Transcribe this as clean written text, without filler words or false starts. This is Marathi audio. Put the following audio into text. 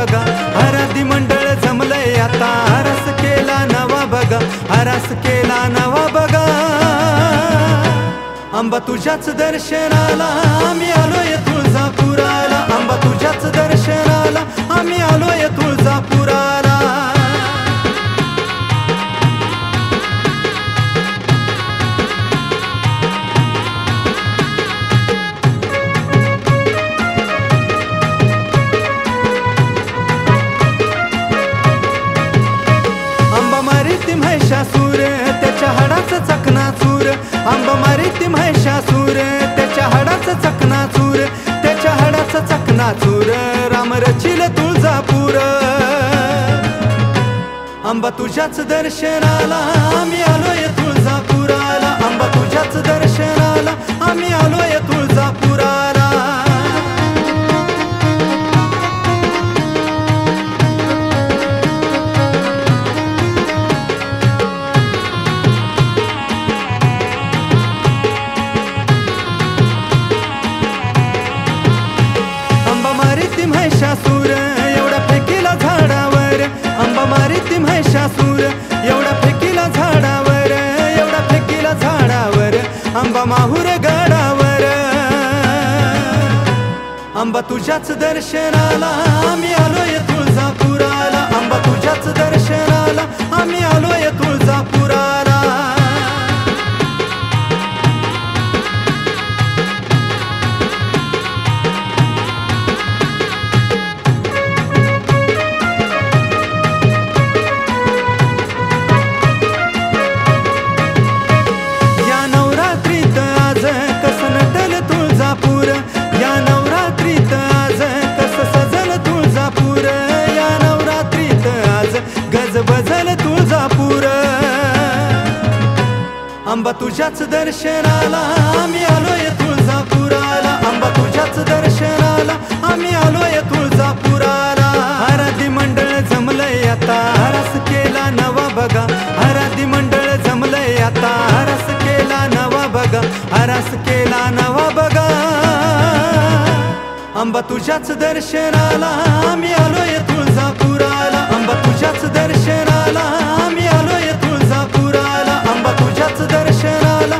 बघा, आराधी मंडळ जमलंय आता, रस केला नवा बघा, रस केला नवा बघा. अंबा तुझ्याच दर्शनाला आम्ही आलोय तुळजापुराला, अंबा तुझ्याच दर्शनाला आम्ही आलोय तुळजापुराला. अंबा मारिती महिषासूर त्याच्या हाडाचं चकनाचूर, अंबा मारिती महिषासूर त्याच्या हाडाचं चकनाचूर, त्याच्या हाडाचं चकनाचूर. राम रचिल तुळजापूर. अंबा तुझ्याच दर्शनाला आम्ही आलोय तुळजापुराला, अंबा तुझ्याच दर्शनाला आम्ही आलोय तुळजापुराला. महिषासूर एवढा फेकीला झाडावर, अंबा मारिती महिषासूर एवढा फेकीला झाडावर, एवढा फेकीला झाडावर. अंबा माहुर गडावर. अंबा तुझ्याच दर्शनाला आम्ही आलोय तुळजापुराला, अंबा तुझ्याच दर्शनाला आम्ही आलोय तुळजापुराला. या नवरात्रीत आज कसं सजल तुळजापूर, या नवरात्रीत आज गजबजल तुळजापूर. अंबा तुझ्याच दर्शनाला आम्ही आलोय तुळजापुराला, अंबा तुझ्याच दर्शनाला आम्ही आलोय तुळजापुराला. आराधी मंडळ जमलंय आता, रस केला नवा बघा, आराधी मंडळ जमलंय आता, रस केला नवा बघा, रस केला नवा बघा. अंबा तुझ्याच दर्शनाला आम्ही आलोय तुळजापुराला, अंबा तुझ्याच दर्शनाला आम्ही आलोय तुळजापुराला, अंबा तुझ्याच दर्शनाला